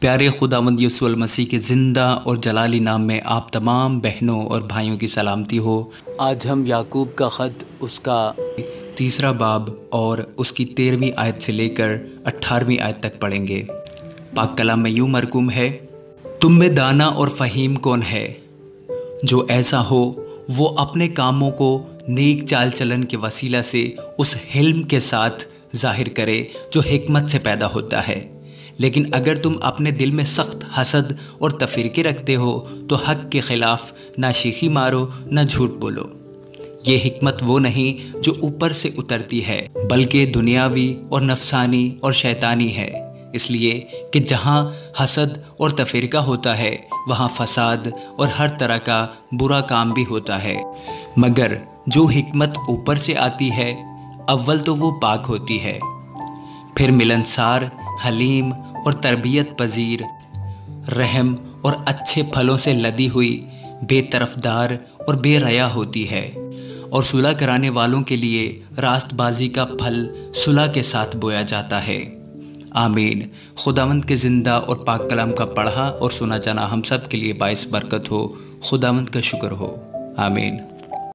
प्यारे खुदावंद यीशु मसीह के ज़िंदा और जलाली नाम में आप तमाम बहनों और भाइयों की सलामती हो। आज हम याकूब का ख़त उसका 3 बाब और उसकी 13वीं आयत से लेकर 18वीं आयत तक पढ़ेंगे। पाक कलाम में यूँ मरकूम है, तुम में दाना और फ़हीम कौन है जो ऐसा हो वो अपने कामों को नेक चाल चलन के वसीला से उस हिल्म के साथ जाहिर करे जो हिकमत से पैदा होता है। लेकिन अगर तुम अपने दिल में सख्त हसद और तफरीके रखते हो तो हक के ख़िलाफ़ ना शीखी मारो ना झूठ बोलो। ये हिकमत वो नहीं जो ऊपर से उतरती है, बल्कि दुनियावी और नफसानी और शैतानी है। इसलिए कि जहाँ हसद और तफरीका होता है वहाँ फसाद और हर तरह का बुरा काम भी होता है। मगर जो हिकमत ऊपर से आती है अव्वल तो वो पाक होती है, फिर मिलनसार, हलीम और तरबियत पजीर, रहम और अच्छे फलों से लदी हुई, बेतरफदार और बेरया होती है और सुलह कराने वालों के लिए रास्तबाजी का फल सुलह के साथ बोया जाता है। आमीन। खुदावंद के ज़िंदा और पाक कलाम का पढ़ा और सुना जाना हम सब के लिए बाइस बरकत हो। खुदावंद का शुक्र हो। आमीन।